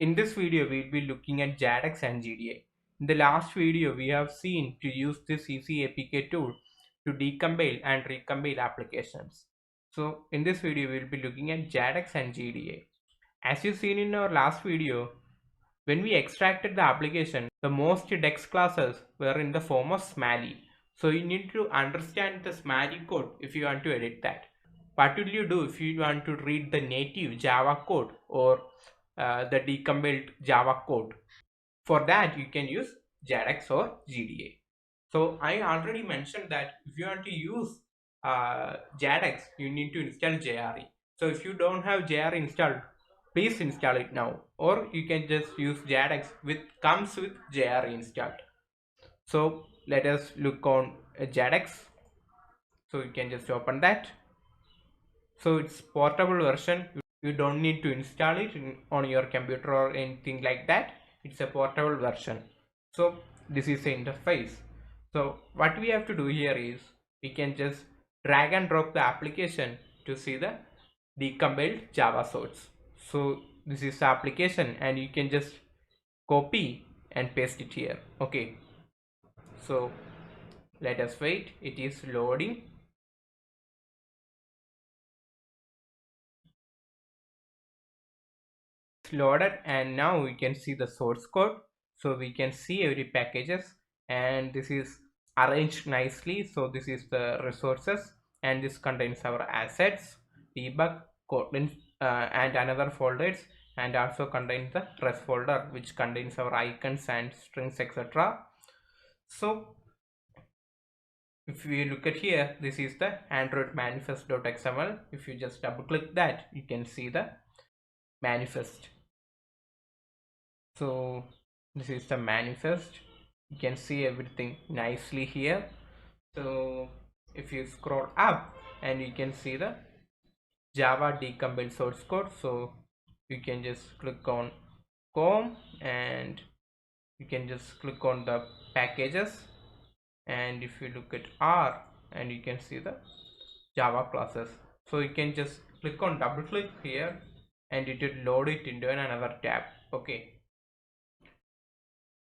In this video, we'll be looking at JADX and GDA. In the last video, we have seen to use this easy APK tool to decompile and recompile applications. So in this video, we'll be looking at JADX and GDA. As you seen in our last video, when we extracted the application, the most DEX classes were in the form of SMALI. So you need to understand the SMALI code if you want to edit that. What will you do if you want to read the native Java code or the decompiled Java code? For that, you can use JADX or GDA. So I already mentioned that if you want to use JADX, you need to install JRE. So if you don't have JRE installed, please install it now. Or you can just use JADX with comes with JRE installed. So let us look on JADX. So you can just open that. So it's portable version. You don't need to install it on your computer or anything like that. It's a portable version. So this is the interface. So what we have to do here is we can just drag and drop the application to see the decompiled Java source. So this is the application and you can just copy and paste it here. Okay, so let us wait, it is loading. Loaded and now we can see the source code, so we can see every packages and this is arranged nicely. So this is the resources and this contains our assets, debug, Kotlin, and another folders, and also contains the rest folder which contains our icons and strings, etc. So if we look at here, this is the Android manifest.xml. If you just double click that, you can see the manifest. So this is the manifest. You can see everything nicely here. So if you scroll up and you can see the Java decompiled source code, so you can just click on com and you can just click on the packages, and if you look at R and you can see the Java classes, so you can just click on double click here and it will load it into another tab. Okay,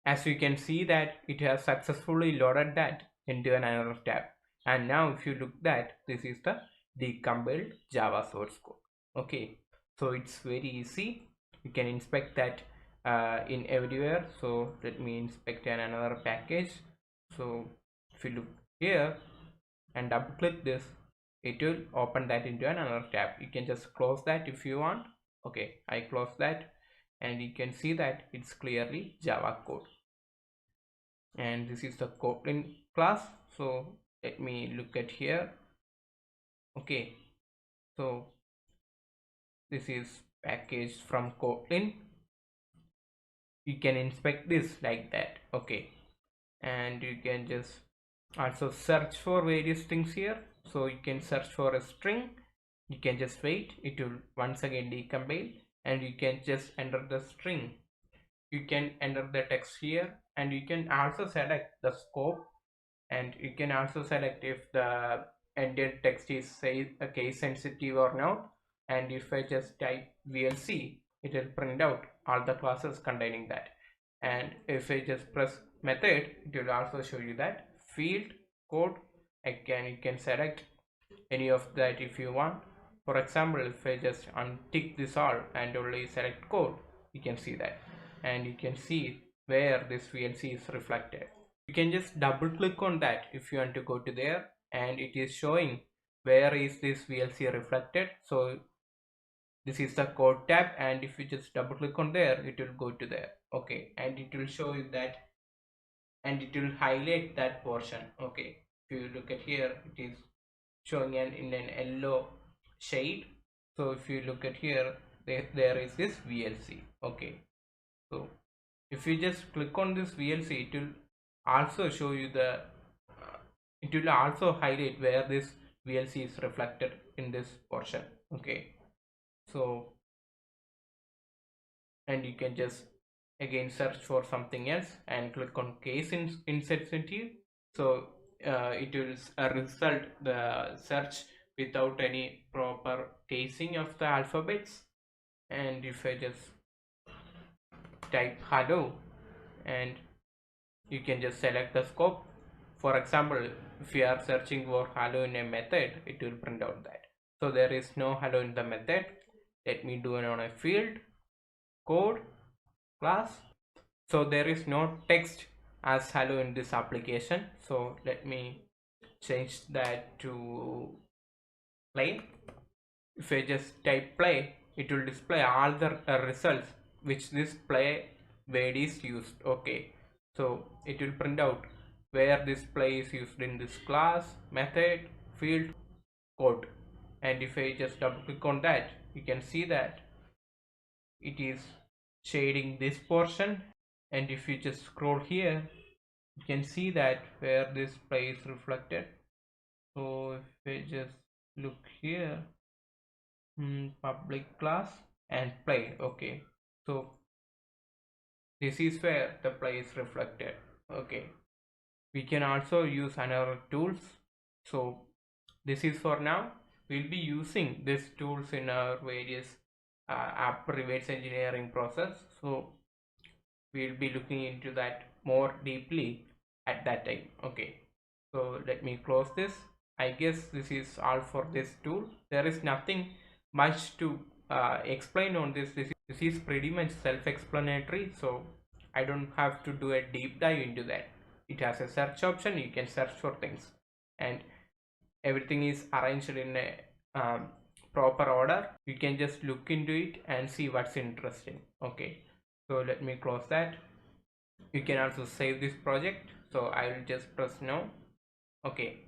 as you can see that it has successfully loaded that into another tab. And now if you look that, this is the decompiled Java source code. Okay, so it's very easy. You can inspect that in everywhere. So let me inspect another package. So if you look here and double click this, it will open that into another tab. You can just close that if you want. Okay, I close that and you can see that it's clearly Java code. And this is the Kotlin class. So let me look at here. Okay, so this is package from Kotlin. You can inspect this like that. Okay, and you can just also search for various things here. So you can search for a string, you can just wait, it will once again decompile, and you can just enter the string. You can enter the text here and you can also select the scope, and you can also select if the ended text is say a case sensitive or not. And if I just type VLC, it will print out all the classes containing that. And if I just press method, it will also show you that field code. Again, you can select any of that if you want. For example, if I just untick this all and only select code, you can see that, and you can see where this VLC is reflected. You can just double click on that if you want to go to there, and it is showing where is this VLC reflected. So this is the code tab, and if you just double click on there, it will go to there. Okay, and it will show you that, and it will highlight that portion. Okay, if you look at here, it is showing in an yellow shade. So if you look at here, there is this VLC. Okay, so if you just click on this VLC, it will also show you the it will also highlight where this VLC is reflected in this portion. Okay, so and you can just again search for something else and click on case insensitive. So it will result the search without any proper casing of the alphabets. And if I just type hello, and you can just select the scope. For example, if you are searching for hello in a method, it will print out that. So there is no hello in the method. Let me do it on a field, code, class. So there is no text as hello in this application. So let me change that to plain. If I just type play, it will display all the results which this play word is used. Okay, so it will print out where this play is used in this class, method, field, code. And if I just double click on that, you can see that it is shading this portion. And if you just scroll here, you can see that where this play is reflected. So if I just look here, public class and play. Okay, so this is where the play is reflected. Okay, we can also use another tools. So this is for now. We'll be using these tools in our various app reverse engineering process. So we'll be looking into that more deeply at that time. Okay, so let me close this. I guess this is all for this tool. There is nothing much to explain on this is pretty much self-explanatory, so I don't have to do a deep dive into that. It has a search option. You can search for things, and everything is arranged in a proper order. You can just look into it and see what's interesting. Okay, so let me close that. You can also save this project, so I will just press no. Okay,